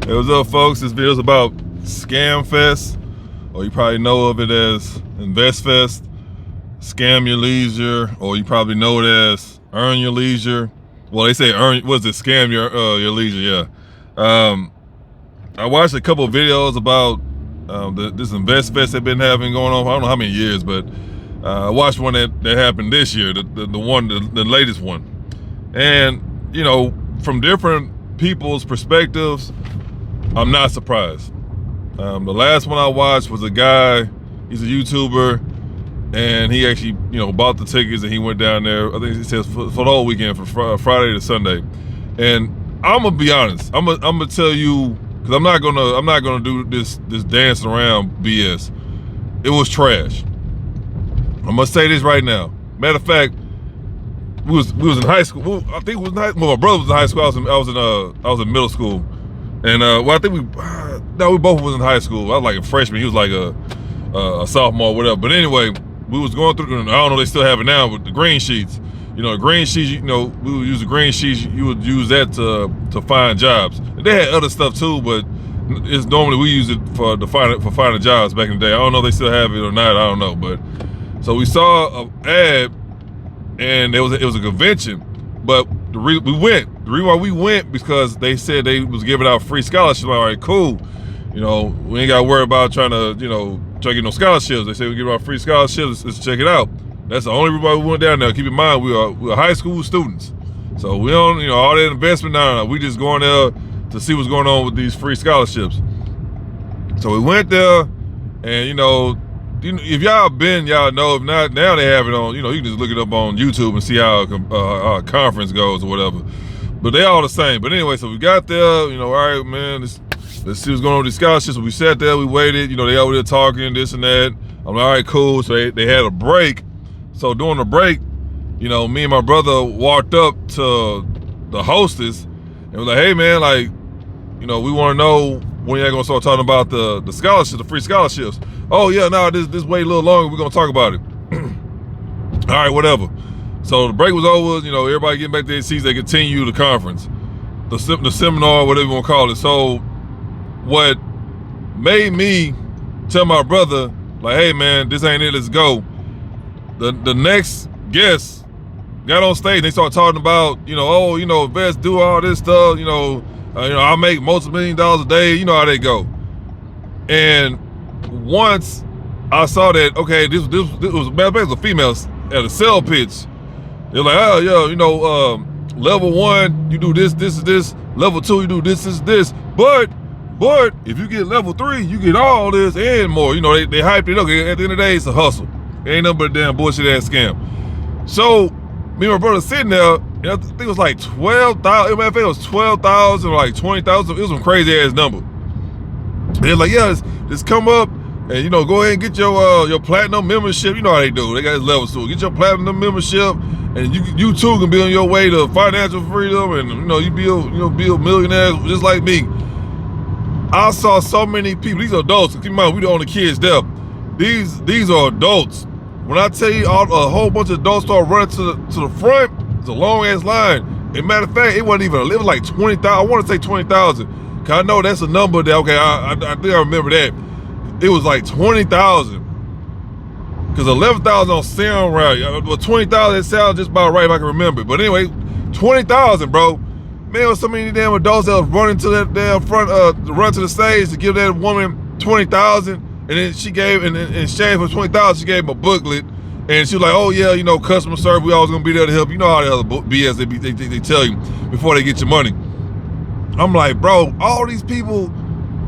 Hey, what's up, folks? This video is about Scam Fest, or you probably know of it as Invest Fest, Scam Your Leisure, or you probably know it as Earn Your Leisure. Well, they say earn, what's it? Scam your leisure, yeah. I watched a couple of videos about this Invest Fest they've been having going on. I don't know how many years, but I watched one that happened this year, the latest one. And, you know, from different people's perspectives, I'm not surprised. The last one I watched was a guy, he's a YouTuber, and he actually, bought the tickets and he went down there. I think he says for the whole weekend, from Friday to Sunday. And I'm gonna be honest. I'm gonna tell you, because I'm not gonna do this dancing around BS. It was trash. I'm gonna say this right now. Matter of fact, we was in high school. I think it was my brother was in high school. I was in middle school. And I think we both was in high school. I was like a freshman. He was like a sophomore, whatever. But anyway, we was going through. I don't know. They still have it now with the green sheets. The green sheets. We would use the green sheets. You would use that to find jobs. And they had other stuff too, but it's normally we use it for finding jobs back in the day. I don't know if they still have it or not. I don't know. But so we saw an ad, and it was a convention, but the reason why we went because they said they was giving out free scholarships. Like, all right, cool. We ain't got to worry about trying to get no scholarships. They say we give out free scholarships. Let's check it out. That's the only reason why we went down there. Keep in mind, we are high school students, so we don't all that investment. No. We just going there to see what's going on with these free scholarships. So we went there, and if y'all been, y'all know. If not, now they have it on. You can just look it up on YouTube and see how a conference goes or whatever. But they all the same. But anyway, so we got there. All right, man. Let's see what's going on with these scholarships. So we sat there. We waited. They over there talking this and that. I'm like, all right, cool. So they had a break. So during the break, me and my brother walked up to the hostess and was like, hey, man, like, we want to know when y'all gonna start talking about the scholarships, the free scholarships. Oh yeah, no, this wait a little longer. We're gonna talk about it. All right, whatever. So the break was over. Everybody getting back to their seats. They continue the conference, the seminar, whatever you want to call it. So what made me tell my brother, like, hey man, this ain't it. Let's go. The next guest got on stage. They started talking about, Vest do all this stuff. I make multi-million-dollars a day. You know how they go. And once I saw that, okay, this was a female at a sell pitch. They're like, oh yeah, level 1, you do this. Level 2, you do this. But if you get level 3, you get all this and more. They hyped it up. At the end of the day, it's a hustle. It ain't nothing but a damn bullshit ass scam. So me and my brother sitting there, and I think it was like 12,000. Matter of fact, it was 12,000 or like 20,000. It was some crazy ass number. They're like, yeah, just come up and go ahead and get your platinum membership. You know how they do. They got this level, so get your platinum membership, and you too can be on your way to financial freedom, and you be millionaires just like me. I saw so many people. These are adults. Keep in mind, we the only kids there. These are adults. When I tell you, a whole bunch of adults start running to the front, it's a long ass line. And matter of fact, it wasn't even. It was like 20,000. I want to say 20,000. Cause I know that's a number that. Okay, I think I remember that. It was like 20,000. Cause 11,000 don't sound right. But 20,000 it sounds just about right if I can remember. But anyway, 20,000, bro. Man, there was so many damn adults that was running to that damn front, run to the stage to give that woman 20,000. And then she gave, in exchange for 20,000, she gave him a booklet. And she was like, oh yeah, customer service, we always gonna be there to help. You know how the other BS they tell you before they get your money. I'm like, bro, all these people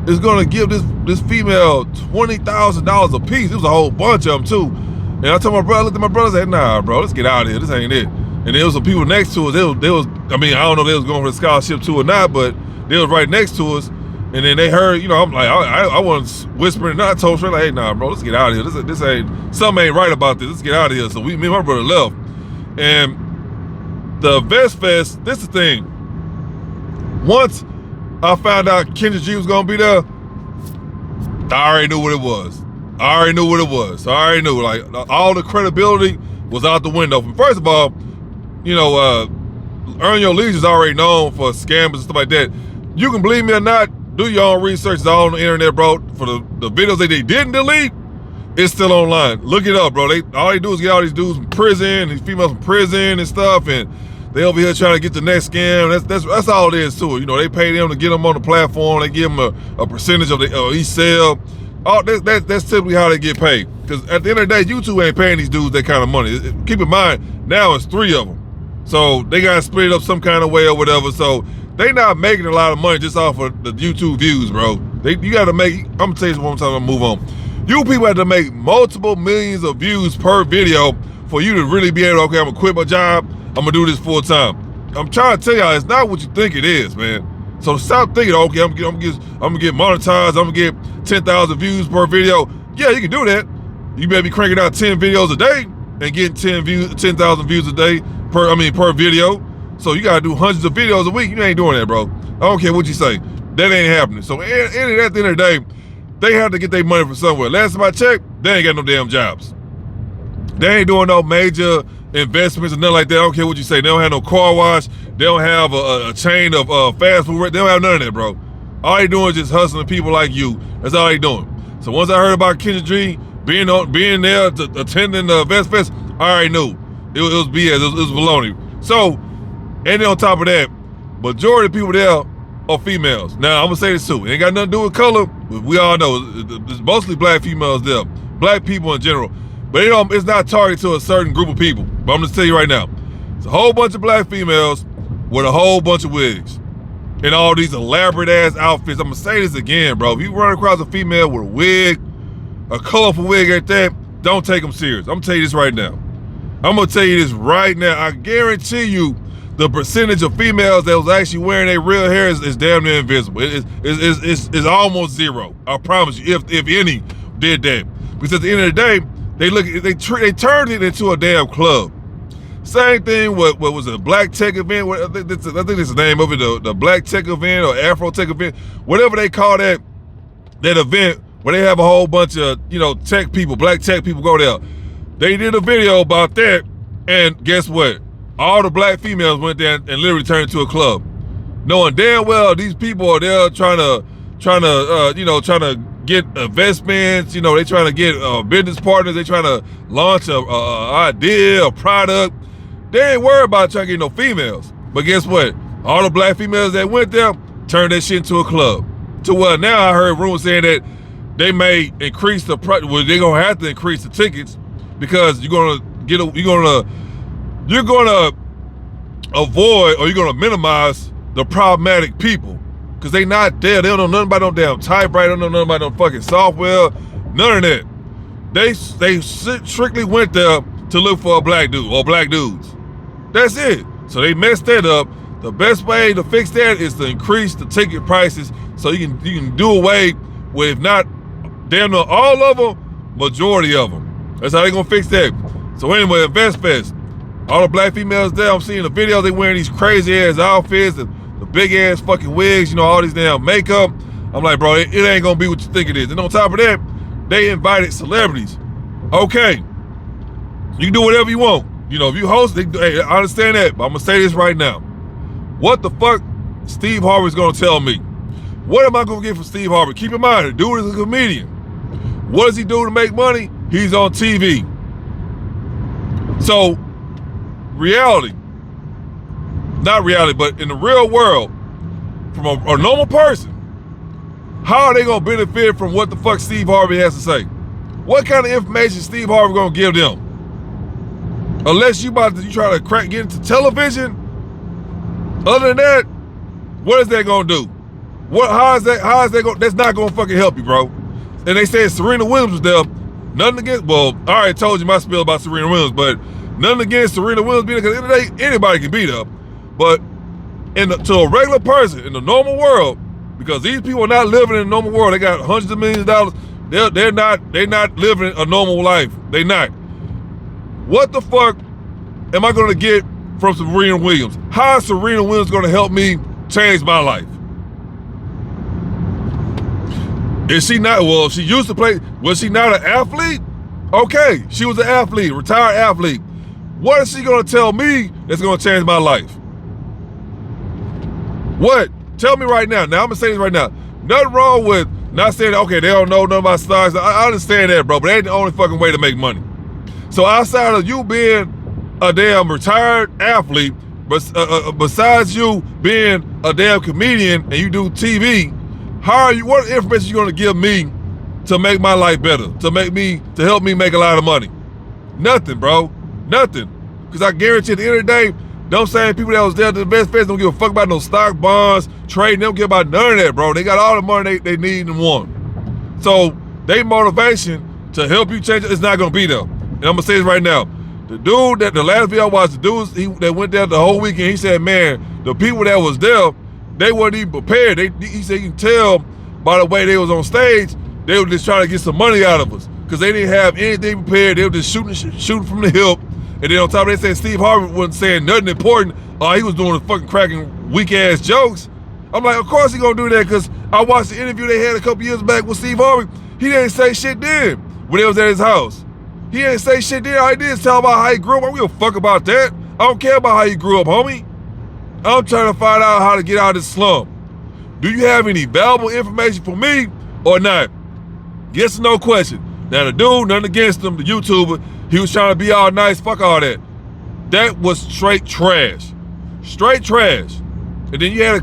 is gonna give this female $20,000 a piece. It was a whole bunch of them too. And I told my brother, I looked at my brother, and said, nah, bro, let's get out of here. This ain't it. And there was some people next to us. They was, I don't know if they was going for the scholarship too or not, but they was right next to us. And then they heard, I'm like, I wasn't whispering, and I told her, like, hey, nah, bro, let's get out of here. This ain't, something ain't right about this. Let's get out of here. So me and my brother left. And the Vest Fest, this is the thing. Once I found out Kendrick G was gonna be there, I already knew what it was. I already knew, like, all the credibility was out the window. First of all, Earn Your Leisure is already known for scams and stuff like that. You can believe me or not, Do your own research. It's all on the internet, bro. For the videos that they didn't delete, it's still online. Look it up, bro. All they do is get all these dudes from prison, these females from prison and stuff, and they over here trying to get the next scam. That's all it is to it. You know, they pay them to get them on the platform. They give them a percentage of each sale. That's typically how they get paid. Because at the end of the day, YouTube ain't paying these dudes that kind of money. Keep in mind, now it's 3 of them. So they got to split it up some kind of way or whatever. So they not making a lot of money just off of the YouTube views, bro. You got to make, I'm going to tell you this one time, I'm going to move on. You people have to make multiple millions of views per video for you to really be able to, okay, I'm going to quit my job. I'm going to do this full time. I'm trying to tell y'all, it's not what you think it is, man. So stop thinking, okay, I'm gonna get monetized, I'm gonna get 10,000 views per video. Yeah, you can do that. You better be cranking out 10 videos a day and getting 10,000 views a day per video. So you gotta do hundreds of videos a week. You ain't doing that, bro. I don't care what you say. That ain't happening. So at the end of the day, they have to get their money from somewhere. Last time I checked, they ain't got no damn jobs. They ain't doing no major investments and nothing like that. I don't care what you say. They don't have no car wash. They don't have a chain of fast food. They don't have none of that, bro. All they doing is just hustling people like you. That's all they doing. So once I heard about Kendrick G being there attending the Vest Fest, I already knew it was BS. It was baloney. So, and then on top of that, majority of people there are females. Now I'm gonna say this too. It ain't got nothing to do with color. But we all know it's mostly black females there. Black people in general. But it's not targeted to a certain group of people. But I'm gonna tell you right now, it's a whole bunch of black females with a whole bunch of wigs and all these elaborate ass outfits. I'm gonna say this again, bro. If you run across a female with a wig, a colorful wig at that, don't take them serious. I'm gonna tell you this right now. I'm gonna tell you this right now. I guarantee you the percentage of females that was actually wearing their real hair is damn near invisible. It's almost zero. I promise you, if any did that. Because at the end of the day, they turned it into a damn club. Same thing with what was it, a black tech event? I think it's the name of it, the black tech event or Afro tech event, whatever they call that event where they have a whole bunch of tech people, black tech people go there. They did a video about that, and guess what? All the black females went there and literally turned into a club, knowing damn well these people are there trying to get investments. They trying to get business partners. They trying to launch a idea, a product. They ain't worried about trying to get no females. But guess what? All the black females that went there turned that shit into a club. To where now I heard rumors saying that they may increase the price. Well, they're gonna have to increase the tickets because you're gonna avoid, or you're gonna minimize the problematic people. Cause they not there. They don't know nothing about no damn typewriter. They don't know nothing about no fucking software. None of that. They strictly went there to look for a black dude or black dudes. That's it. So they messed that up. The best way to fix that is to increase the ticket prices so you can do away with, if not damn near all of them, majority of them. That's how they gonna fix that. So anyway, at Vest Fest, all the black females there, I'm seeing the videos, they wearing these crazy ass outfits, the big ass fucking wigs, all this damn makeup. I'm like, bro, it ain't gonna be what you think it is. And on top of that, they invited celebrities. Okay, you can do whatever you want. If you host, hey, I understand that, but I'm gonna say this right now. What the fuck Steve Harvey's gonna tell me? What am I gonna get from Steve Harvey? Keep in mind, the dude is a comedian. What does he do to make money? He's on TV. So, not reality, but in the real world, from a normal person, how are they gonna benefit from what the fuck Steve Harvey has to say? What kind of information Steve Harvey gonna give them? Unless you try to get into television. Other than that, what is that gonna do? How is that going? That's not gonna fucking help you, bro. And they said Serena Williams was there. Nothing against. Well, I already told you my spiel about Serena Williams, but nothing against Serena Williams being there. Because at the end of the day, anybody can beat her. But to a regular person in the normal world, because these people are not living in a normal world. They got hundreds of millions of dollars. They're not living a normal life. They not. What the fuck am I gonna get from Serena Williams? How is Serena Williams gonna help me change my life? Is she not? Well, she used to play. Was she not an athlete? Okay, she was an athlete, retired athlete. What is she gonna tell me that's gonna change my life? What? Tell me right now. Now I'm gonna say this right now. Nothing wrong with not saying, okay, they don't know nothing about stocks. I understand that, bro, but that ain't the only fucking way to make money. So outside of you being a damn retired athlete, but besides you being a damn comedian and you do TV, what information you gonna give me to make my life better, to help me make a lot of money? Nothing, bro, nothing. Because I guarantee at the end of the day, those same people that was there at the Vest Fest don't give a fuck about no stock, bonds, trading. They don't care about none of that, bro. They got all the money they need and want. So their motivation to help you change it is not gonna be there. And I'm gonna say this right now. The dude the last video I watched, the dude that went there the whole weekend, he said, man, the people that was there, they weren't even prepared. He said you can tell by the way they was on stage, they were just trying to get some money out of us. Because they didn't have anything prepared. They were just shooting from the hip. And then on top of that, they said Steve Harvey wasn't saying nothing important. He was doing the fucking cracking weak ass jokes. I'm like, of course he gonna do that, because I watched the interview they had a couple years back with Steve Harvey. He didn't say shit then when they was at his house. He didn't say shit then. All he did is tell about how he grew up. I don't give a fuck about that. I don't care about how you grew up, homie. I'm trying to find out how to get out of this slump. Do you have any valuable information for me or not? Yes or no question. Now the dude, nothing against him, the YouTuber, he was trying to be all nice, fuck all that. That was straight trash. Straight trash. And then you had a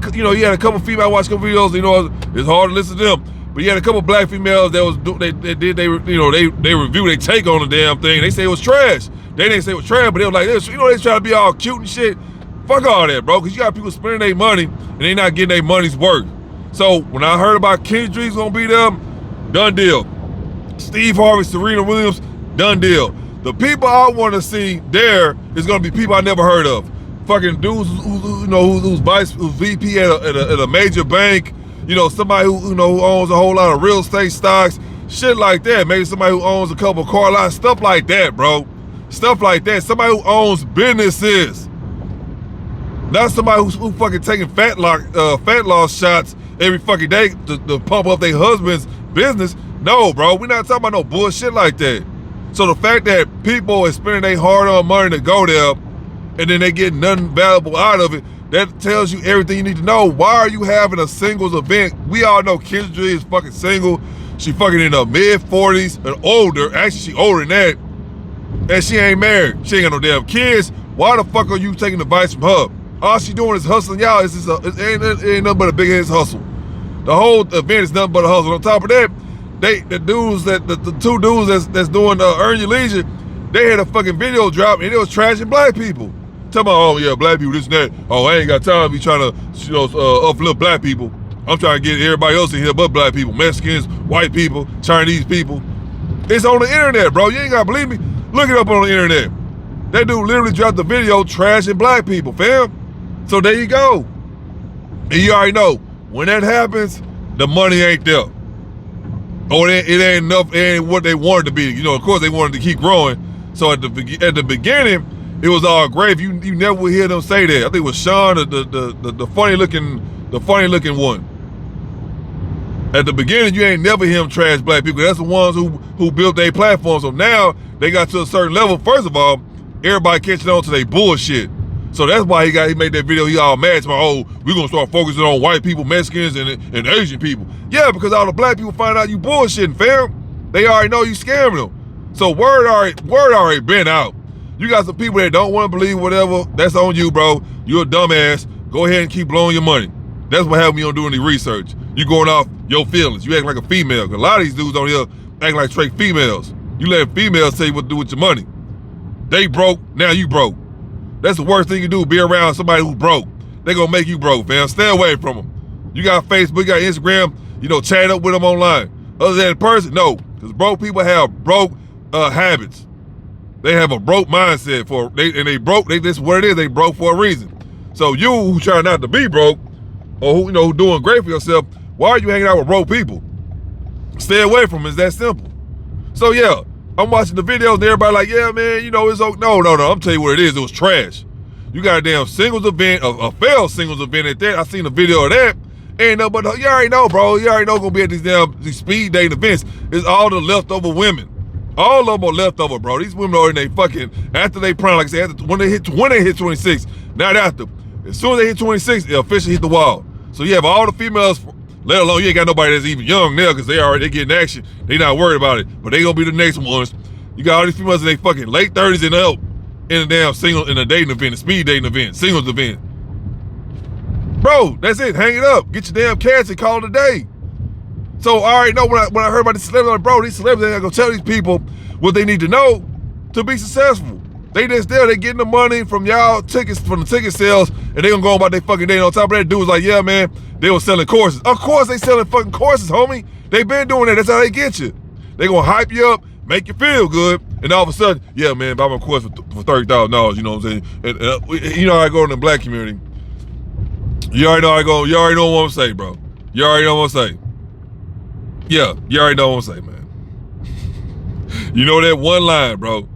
couple females, I watched a couple videos, it's hard to listen to them. But you had a couple black females that they review their take on the damn thing. They say it was trash. They didn't say it was trash, but they were like this. They trying to be all cute and shit. Fuck all that, bro, because you got people spending their money and they not getting their money's worth. So when I heard about Kendrick's gonna be there, done deal. Steve Harvey, Serena Williams, done deal. The people I want to see there is gonna be people I never heard of. Fucking dudes who's VP at a major bank. Somebody who owns a whole lot of real estate stocks, shit like that. Maybe somebody who owns a couple car lots, stuff like that, bro. Stuff like that. Somebody who owns businesses. Not somebody who's fucking taking fat loss shots every fucking day to pump up their husband's business. No, bro, we're not talking about no bullshit like that. So the fact that people are spending their hard-earned money to go there and then they get nothing valuable out of it, that tells you everything you need to know. Why are you having a singles event? We all know Kendrick is fucking single. She fucking in her mid-40s and older. Actually, she older than that. And she ain't married. She ain't got no damn kids. Why the fuck are you taking advice from her? All she doing is hustling y'all. It ain't nothing but a big ass hustle. The whole event is nothing but a hustle. On top of that, the two dudes that's doing Earn Your Leisure, they had a fucking video drop and it was trashing black people. Talking about, oh yeah, black people, this and that. Oh, I ain't got time to be trying to uplift black people. I'm trying to get everybody else in here but black people, Mexicans, white people, Chinese people. It's on the internet, bro. You ain't gotta believe me. Look it up on the internet. That dude literally dropped the video trashing black people, fam. So there you go. And you already know, when that happens, the money ain't there. Or it ain't enough, it ain't what they wanted to be. Of course they wanted to keep growing. So at the beginning, it was all great. You never would hear them say that. I think it was Sean, the funny looking one. At the beginning, you ain't never hear them trash black people. That's the ones who built their platform. So now they got to a certain level. First of all, everybody catching on to their bullshit. So that's why he made that video. He all mad about, oh, we're gonna start focusing on white people, Mexicans, and Asian people. Yeah, because all the black people find out you bullshitting, fam. They already know you scamming them. So word already been out. You got some people that don't want to believe whatever. That's on you, bro. You're a dumbass. Go ahead and keep blowing your money. That's what happened when you don't do any research. You going off your feelings. You act like a female. A lot of these dudes on here act like straight females. You let females tell you what to do with your money. They broke, now you broke. That's the worst thing you do, be around somebody who broke. They gonna make you broke, fam. Stay away from them. You got Facebook, you got Instagram, chat up with them online. Other than in person, no. Because broke people have broke habits. They have a broke mindset that's what it is, they broke for a reason. So you who try not to be broke, or who doing great for yourself, why are you hanging out with broke people? Stay away from them, it's that simple. So yeah, I'm watching the videos and everybody like, yeah, man, it's okay. No, I'm telling you what it is. It was trash. You got a damn singles event, a failed singles event at that. I seen a video of that. Ain't no, but you already know, bro. You already know gonna be at these speed dating events. It's all the leftover women. All of them are leftover, bro. These women are in they fucking, after they prime, like I said, when they hit 26, not after. As soon as they hit 26, they officially hit the wall. So you have all the females, Let alone you ain't got nobody that's even young now because they getting action. They not worried about it, but they gonna be the next ones. You got all these females in their fucking late 30s and up in a damn single, in a dating event, a speed dating event, singles event. Bro, that's it. Hang it up. Get your damn cats and call it a day. So I already know when I heard about these celebrities, I'm like, bro, these celebrities ain't gonna tell these people what they need to know to be successful. They just there, they getting the money from y'all tickets, from the ticket sales, and they gonna go about their fucking day. And on top of that, dude was like, yeah, man, they was selling courses. Of course they selling fucking courses, homie. They been doing that. That's how they get you. They gonna hype you up, make you feel good, and all of a sudden, yeah, man, buy my course for $30,000. You know what I'm saying? And you know how I go in the black community. You already know how I go. You already know what I'm saying, bro. You already know what I'm saying. Yeah, you already know what I'm saying, man. You know that one line, bro.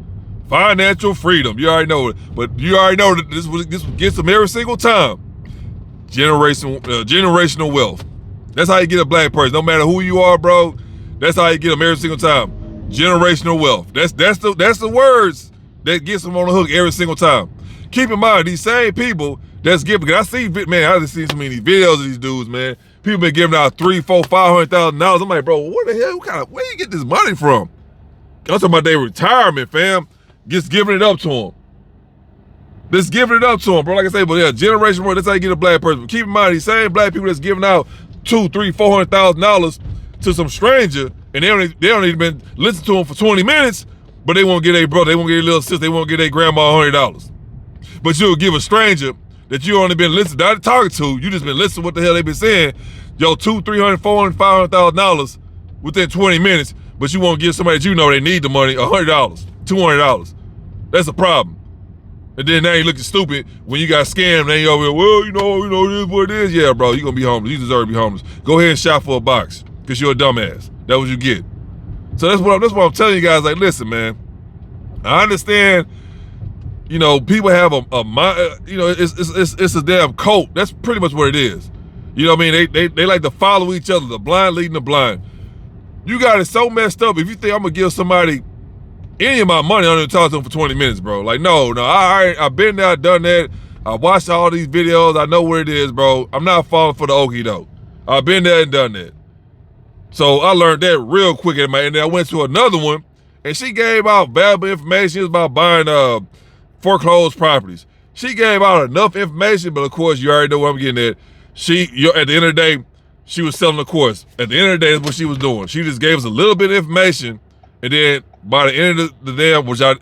Financial freedom. You already know it. But you already know that this gets them every single time. Generational wealth. That's how you get a black person. No matter who you are, bro. That's how you get them every single time. Generational wealth. That's the words that gets them on the hook every single time. Keep in mind, these same people that's giving, because I just seen so many videos of these dudes, man. People been giving out $300,000, $400,000, $500,000. I'm like, bro, what the hell? Where you get this money from? I'm talking about their retirement, fam. Just giving it up to them. Just giving it up to them, bro. Like I say, but yeah, generation more, that's how you get a black person. But keep in mind, these same black people that's giving out $200,000, $300,000, $400,000 to some stranger, and they don't even been listening to them for 20 minutes, but they won't get a brother, they won't get a little sister, they won't get a grandma $100. But you'll give a stranger that you only been listening, not talking to, you just been listening to what the hell they been saying, yo, $200,000, $300,000, $400,000, $500,000 within 20 minutes, but you won't give somebody that you know they need the money $100, $200. That's a problem. And then now you looking stupid when you got scammed. Then you over here, well, you know, it is what it is. Yeah, bro, you gonna be homeless. You deserve to be homeless. Go ahead and shop for a box because you're a dumbass. That's what you get. So that's what I'm telling you guys. Like, listen, man. I understand. You know, people have a mind. You know, it's a damn cult. That's pretty much what it is. You know what I mean? They like to follow each other. The blind leading the blind. You got it so messed up. If you think I'm gonna give somebody any of my money, I don't even talk to them for 20 minutes, bro. Like, no, I've been there, done that. I watched all these videos. I know what it is, bro. I'm not falling for the okie doke. I've been there and done that. So I learned that real quick, and then I went to another one, and she gave out valuable information. It was about buying foreclosed properties. She gave out enough information, but of course, you already know what I'm getting at. At the end of the day, she was selling the course. At the end of the day, that's what she was doing. She just gave us a little bit of information, and then by the end of the damn, which I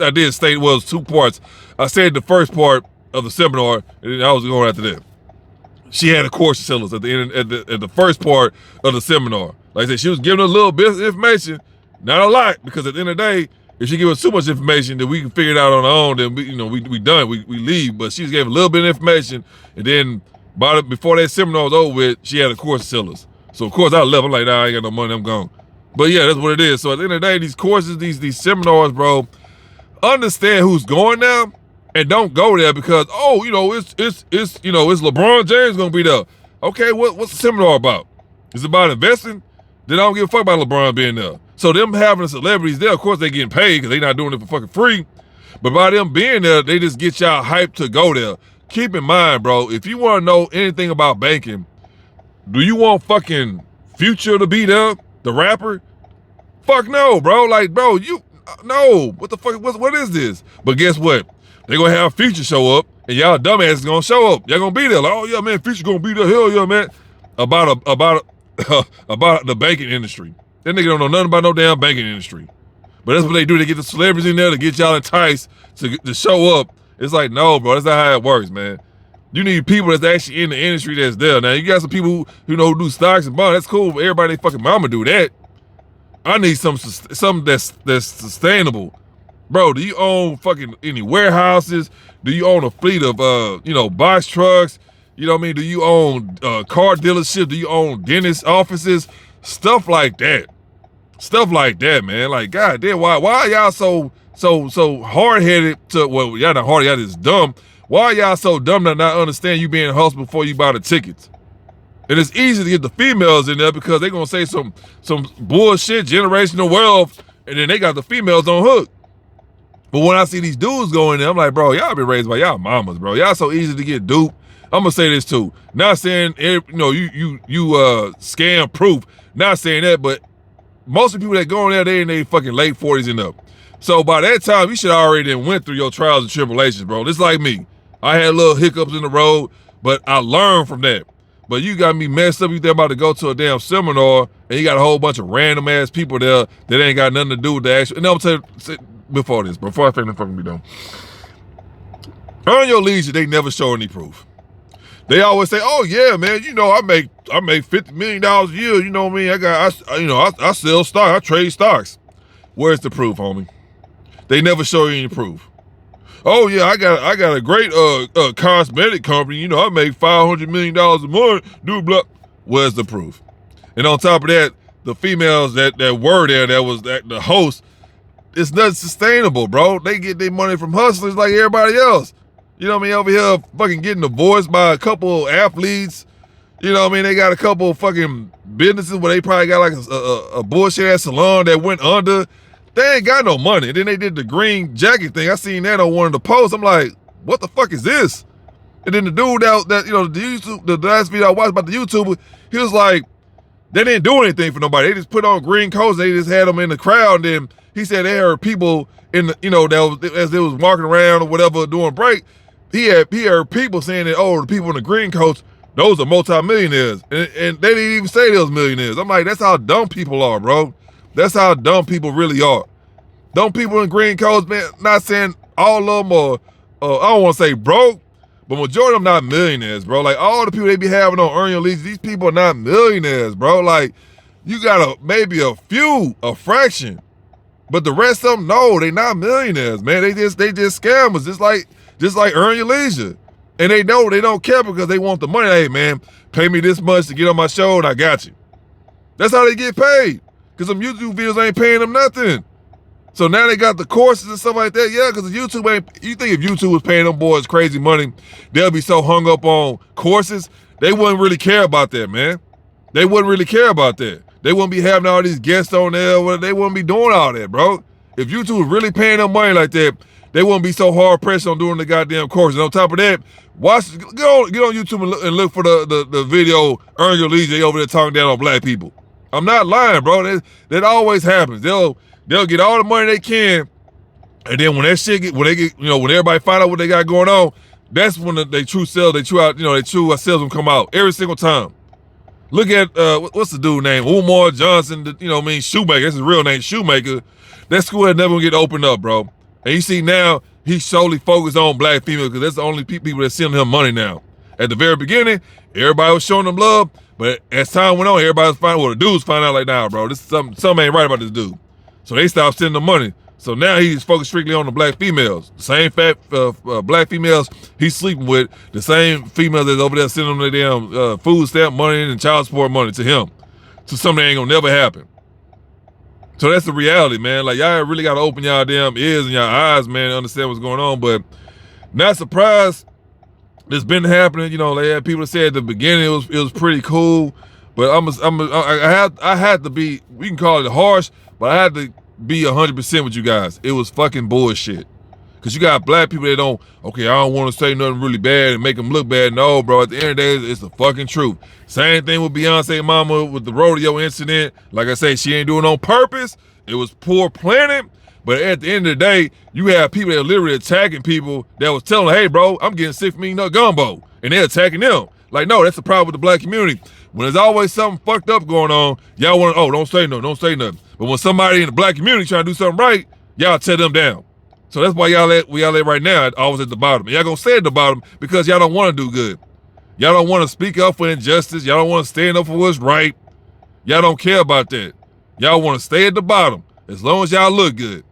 did state was 2 parts. I said the first part of the seminar, and then I was going after that. She had a course to sell us at the end, at the first part of the seminar. Like I said, she was giving us a little bit of information, not a lot, because at the end of the day, if she gives us too much information, then we can figure it out on our own. Then we done, we leave. But she just gave a little bit of information, and then before that seminar was over with, she had a course to sell us. So of course I left. I'm like, nah, I ain't got no money. I'm gone. But yeah, that's what it is. So at the end of the day, these courses, these seminars, bro, understand who's going there and don't go there because, oh, it's LeBron James gonna be there. Okay, what's the seminar about? It's about investing? Then I don't give a fuck about LeBron being there. So them having the celebrities there, of course they getting paid because they not doing it for fucking free. But by them being there, they just get y'all hyped to go there. Keep in mind, bro, if you want to know anything about banking, do you want fucking Future to be there? The rapper? Fuck no, bro. Like, bro, no. What the fuck? What is this? But guess what? They gonna have Future show up, and y'all dumbasses gonna show up. Y'all gonna be there. Like, oh yeah, man, Future gonna be there. Hell yeah, man. About the banking industry. That nigga don't know nothing about no damn banking industry. But that's what they do. They get the celebrities in there to get y'all enticed to show up. It's like, no, bro. That's not how it works, man. You need people that's actually in the industry that's there. Now, you got some people who do stocks and bonds. That's cool, but everybody they fucking mama do that. I need something that's sustainable. Bro, do you own fucking any warehouses? Do you own a fleet of, box trucks? You know what I mean? Do you own car dealerships? Do you own dentist offices? Stuff like that. Stuff like that, man. Like, God damn, why are y'all so hard-headed well, y'all not hard, y'all just dumb. Why are y'all so dumb to not understand you being hustled before you buy the tickets? And it's easy to get the females in there because they're gonna say some bullshit, generational wealth, and then they got the females on hook. But when I see these dudes going there, I'm like, bro, y'all been raised by y'all mamas, bro. Y'all so easy to get duped I'm gonna say this too. Not saying you scam proof. Not saying that, but most of the people that go in there, they in their fucking late 40s and up. So by that time, you should already went through your trials and tribulations, bro. Just like me. I had little hiccups in the road, but I learned from that. But you got me messed up. You think about to go to a damn seminar, and you got a whole bunch of random ass people there that ain't got nothing to do with the actual. And I'm gonna say before I finish fucking be done. Earn your leisure, they never show any proof. They always say, "Oh yeah, man, you know I make $50 million a year. You know what I mean? I sell stock, I trade stocks." Where's the proof, homie? They never show you any proof. Oh yeah, I got a great cosmetic company. You know I make $500 million a month. Do blah. Where's the proof? And on top of that, the females that were there, that was the host, it's not sustainable, bro. They get their money from hustlers like everybody else. You know what I mean? Over here fucking getting divorced by a couple of athletes. You know what I mean? They got a couple of fucking businesses where they probably got like a bullshit ass salon that went under. They ain't got no money. And then they did the green jacket thing. I seen that on one of the posts. I'm like, what the fuck is this? And then the dude that you know, the last video I watched about the YouTuber, he was like, they didn't do anything for nobody. They just put on green coats. They just had them in the crowd. And then he said there were people in the, you know, that was, as they was walking around or whatever doing break. He heard people saying that, oh, the people in the green coats, those are multimillionaires. And they didn't even say they was millionaires. I'm like, that's how dumb people are, bro. That's how dumb people really are. Dumb people in green coats, man, not saying all of them are, I don't want to say broke, but majority of them not millionaires, bro. Like all the people they be having on Earn Your Leisure, these people are not millionaires, bro. Like you got maybe a fraction, but the rest of them, no, they not millionaires, man. They just scammers, just like Earn Your Leisure. And they know they don't care because they want the money. Hey man, pay me this much to get on my show and I got you. That's how they get paid. Because some YouTube videos ain't paying them nothing. So now they got the courses and stuff like that. Yeah, because YouTube ain't, you think if YouTube was paying them boys crazy money, they'll be so hung up on courses, they wouldn't really care about that, man. They wouldn't really care about that. They wouldn't be having all these guests on there. They wouldn't be doing all that, bro. If YouTube was really paying them money like that, they wouldn't be so hard pressed on doing the goddamn courses. And on top of that, get on YouTube and look for the video Earn Your Leisure. They over there talking down on black people. I'm not lying, bro. That always happens. They'll get all the money they can, and then when that shit when everybody find out what they got going on, that's when they true salesmen come out every single time. Look at what's the dude name? Umar Johnson, Shoemaker. That's his real name, Shoemaker. That school had never gonna get opened up, bro. And you see now he's solely focused on black females because that's the only people that's sending him money now. At the very beginning, everybody was showing him love, but as time went on, everybody was finding, well, the dudes find out like, nah, bro, this something ain't right about this dude. So they stopped sending the money. So now he's focused strictly on the black females. The same black females he's sleeping with, the same females that's over there sending them their damn food stamp money and child support money to him. So something ain't gonna never happen. So that's the reality, man. Like y'all really gotta open y'all damn ears and y'all eyes, man, to understand what's going on. But not surprised. It's been happening. You know, they had people that said at the beginning it was pretty cool, but I had to be. We can call it harsh, but I had to be 100% with you guys. It was fucking bullshit. Cause you got black people that don't. Okay, I don't want to say nothing really bad and make them look bad. No, bro. At the end of the day, it's the fucking truth. Same thing with Beyonce mama with the rodeo incident. Like I say, she ain't doing it on purpose. It was poor planning. But at the end of the day, you have people that are literally attacking people that was telling, hey, bro, I'm getting $6 million gumbo. And they're attacking them. Like, no, that's the problem with the black community. When there's always something fucked up going on, y'all want to, don't say nothing. But when somebody in the black community trying to do something right, y'all tear them down. So that's why y'all at right now, always at the bottom. And y'all gonna stay at the bottom because y'all don't want to do good. Y'all don't want to speak up for injustice. Y'all don't want to stand up for what's right. Y'all don't care about that. Y'all want to stay at the bottom as long as y'all look good.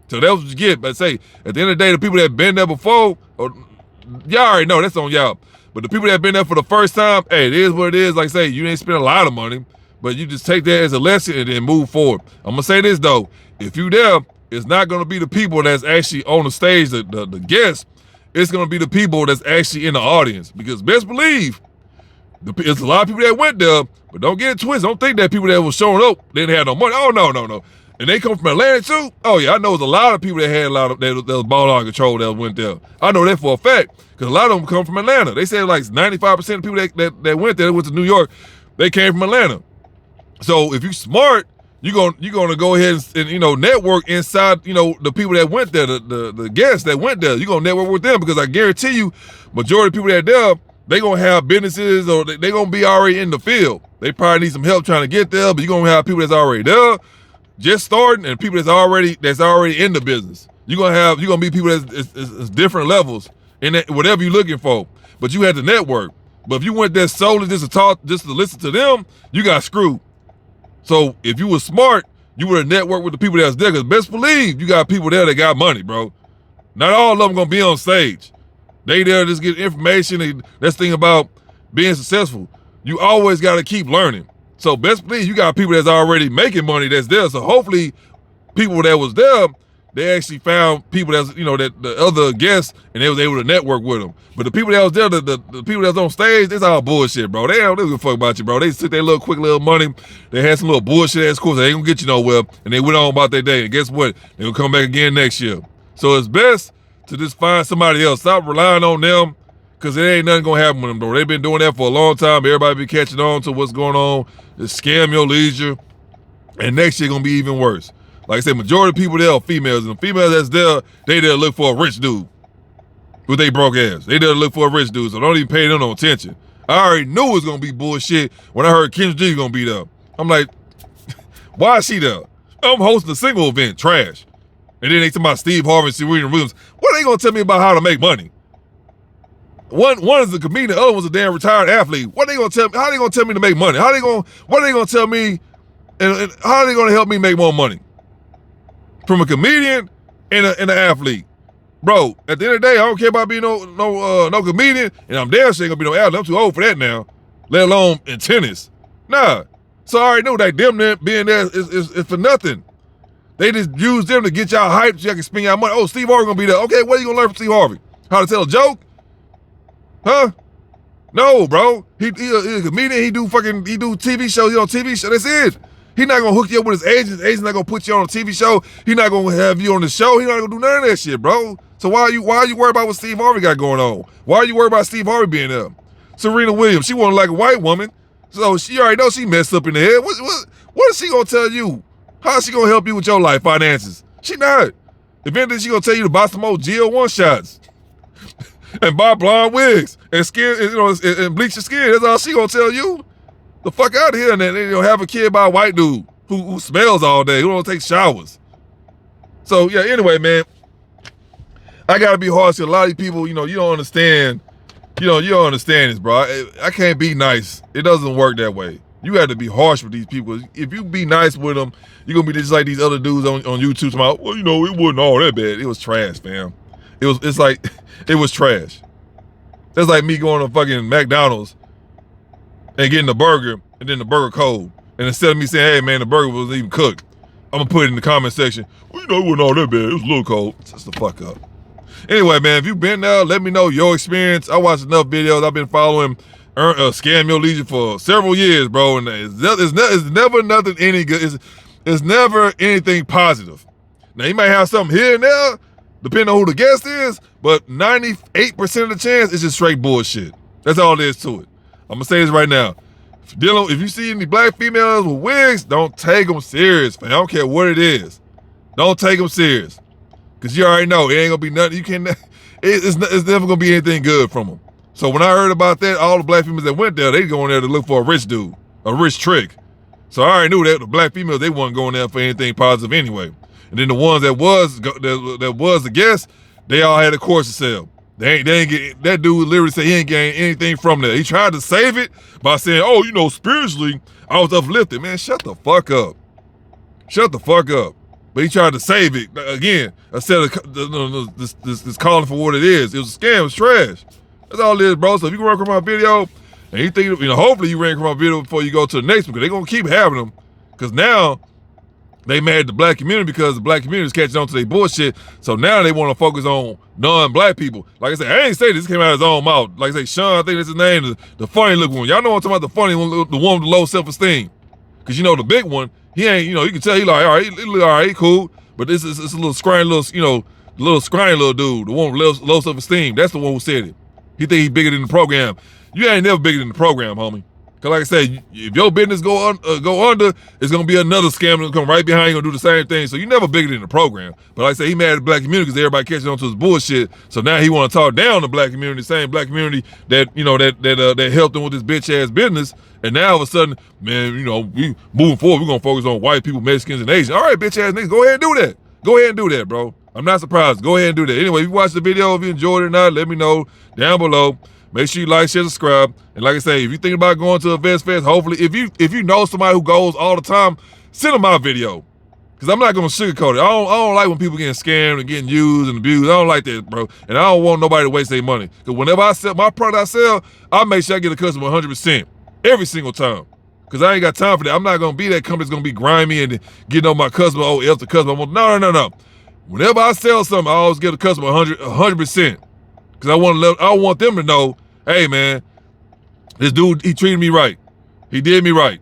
So that's what you get. But say, at the end of the day, the people that been there before, y'all already know that's on y'all. But the people that been there for the first time, hey, it is what it is. Like I say, you ain't spend a lot of money, but you just take that as a lesson and then move forward. I'm gonna say this though, if you there, it's not gonna be the people that's actually on the stage, the guests. It's gonna be the people that's actually in the audience. Because best believe, there's a lot of people that went there, but don't get it twisted. Don't think that people that was showing up didn't have no money. Oh, no. And they come from Atlanta too? Oh yeah, I know there's a lot of people that had a lot of, that was ball out of control that went there. I know that for a fact, because a lot of them come from Atlanta. They said like 95% of people that went there, that went to New York, they came from Atlanta. So if you smart, you're gonna go ahead and network inside, the people that went there, the guests that went there. You're gonna network with them, because I guarantee you, majority of people that are there, they gonna have businesses, or they gonna be already in the field. They probably need some help trying to get there, but you're gonna have people that's already there, just starting, and people that's already in the business. You're gonna be people that's different levels in that, whatever you're looking for. But you had to network. But if you went there solely just to talk, just to listen to them, you got screwed. So if you were smart, you would have networked with the people that's there. Because best believe you got people there that got money, bro. Not all of them gonna be on stage. They there just get information. And that's the thing about being successful. You always got to keep learning. So best believe you got people that's already making money that's there. So hopefully people that was there, they actually found people that's, that the other guests, and they was able to network with them. But the people that was there, the people that's on stage, that's all bullshit, bro. They don't give a fuck about you, bro. They took their quick little money. They had some little bullshit ass course. They ain't gonna get you nowhere. And they went on about their day. And guess what? They gonna come back again next year. So it's best to just find somebody else. Stop relying on them, because there ain't nothing gonna happen with them, bro. They've been doing that for a long time. Everybody be catching on to what's going on. Just scam your leisure. And next year gonna be even worse. Like I said, majority of people there are females, and the females that's there, they there to look for a rich dude with they broke ass. They there to look for a rich dude, so don't even pay them no attention. I already knew it was gonna be bullshit when I heard Kendra G gonna be there. I'm like, why is she there? I'm hosting a single event, trash. And then they talk about Steve Harvey and Serena Williams. What are they gonna tell me about how to make money? One is a comedian, the other one's a damn retired athlete. What are they gonna tell me? How are they gonna tell me to make money? What are they gonna tell me, and how are they gonna help me make more money? From a comedian and an athlete. Bro, at the end of the day, I don't care about being no comedian, and I'm damn sure ain't gonna be no athlete. I'm too old for that now, let alone in tennis. Nah. So I already know that them being there is for nothing. They just use them to get y'all hyped so y'all can spend y'all money. Oh, Steve Harvey gonna be there. Okay, what are you gonna learn from Steve Harvey? How to tell a joke? Huh? No, bro. He a comedian. He do TV shows. He on TV show. That's it. He not gonna hook you up with his agent. His agent's not gonna put you on a TV show. He not gonna have you on the show. He not gonna do none of that shit, bro. So why are you worried about what Steve Harvey got going on? Why are you worried about Steve Harvey being there? Serena Williams, she wasn't like a white woman, so she already know she messed up in the head. What is she gonna tell you? How is she gonna help you with your life finances? She not. If anything, she gonna tell you to buy some more GL1 shots and buy blonde wigs and skin, and bleach your skin. That's all she gonna tell you. The fuck out of here, and then have a kid by a white dude who smells all day, who don't take showers. So yeah, anyway, man, I gotta be harsh to a lot of these people. You don't understand. You don't understand this, bro. I can't be nice. It doesn't work that way. You have to be harsh with these people. If you be nice with them, you're gonna be just like these other dudes on YouTube talking about, well, it wasn't all that bad. It was trash, fam. It's like it was trash. That's like me going to fucking McDonald's and getting a burger, and then the burger cold. And instead of me saying, hey man, the burger wasn't even cooked, I'm gonna put it in the comment section, well, it wasn't all that bad. It was a little cold. Just the fuck up. Anyway, man, if you've been there, let me know your experience. I watched enough videos. I've been following Scam Your Leisure for several years, bro, and it's never nothing any good. It's never anything positive. Now, you might have something here and there, depending on who the guest is, but 98% of the chance, it's just straight bullshit. That's all there is to it. I'm gonna say this right now. If you see any black females with wigs, don't take them serious, man. I don't care what it is. Don't take them serious. Because you already know, it ain't gonna be nothing. It's never gonna be anything good from them. So when I heard about that, all the black females that went there, they going there to look for a rich dude, a rich trick. So I already knew that the black females, they wasn't going there for anything positive anyway. And then the ones that was the guests, they all had a course to sell. They ain't get, that dude literally said he ain't gained anything from that. He tried to save it by saying, oh, spiritually, I was uplifted. Man, shut the fuck up. Shut the fuck up. But he tried to save it again instead of this calling for what it is. It was a scam. It was trash. That's all it is, bro. So if you can run across my video and you think, hopefully you ran across my video before you go to the next one, because they're gonna keep having them. Because now they mad at the black community because the black community is catching on to their bullshit. So now they want to focus on non-black people. Like I said, I ain't say this came out of his own mouth. Like I say, Sean, I think that's his name, the funny looking one. Y'all know what I'm talking about, the funny one, the one with the low self-esteem. Because the big one, He ain't, you know, you can tell he like, all right, he look all right, cool. But this is a little scrawny, little scrawny little dude, the one with low self-esteem. That's the one who said it. He think he bigger than the program. You ain't never bigger than the program, homie. Cause like I said, if your business go under, it's gonna be another scam that's come right behind you gonna do the same thing. So you never bigger than the program. But like I said, he mad at the black community because everybody catching on to his bullshit. So now he want to talk down the black community, same black community that that helped him with his bitch ass business. And now all of a sudden, man, you know, we moving forward, we're gonna focus on white people, Mexicans, and Asians. All right, bitch ass niggas, go ahead and do that. Go ahead and do that, bro. I'm not surprised. Go ahead and do that. Anyway, if you watched the video, if you enjoyed it or not, let me know down below. Make sure you like, share, subscribe. And like I say, if you're thinking about going to a Vest Fest, hopefully, if you know somebody who goes all the time, send them my video. Because I'm not going to sugarcoat it. I don't like when people getting scammed and getting used and abused. I don't like that, bro. And I don't want nobody to waste their money. Because whenever I sell my product I sell, I make sure I get a customer 100% every single time. Because I ain't got time for that. I'm not going to be that company that's going to be grimy and getting on my customer, oh, else the customer. No. Whenever I sell something, I always give the customer 100%. Because I want them to know, hey, man, this dude, he treated me right. He did me right.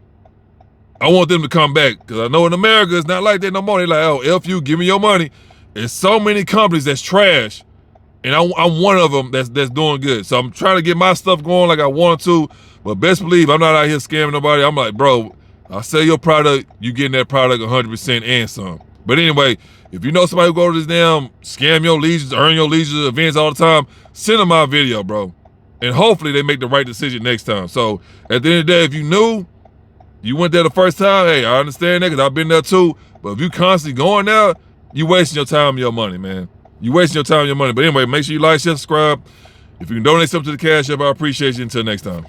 I want them to come back. Because I know in America, it's not like that no more. They're like, oh, F you, give me your money. There's so many companies that's trash. And I'm one of them that's doing good. So I'm trying to get my stuff going like I want to. But best believe I'm not out here scamming nobody. I'm like, bro, I'll sell your product. You getting that product 100% and some. But anyway, if you know somebody who go to this damn scam your leisure, earn your leisure events all the time, send them my video, bro. And hopefully they make the right decision next time. So at the end of the day, if you knew, you went there the first time, hey, I understand that because I've been there too. But if you constantly going there, you wasting your time and your money, man. You wasting your time and your money. But anyway, make sure you like, share, subscribe. If you can donate something to the Cash App, I appreciate you. Until next time.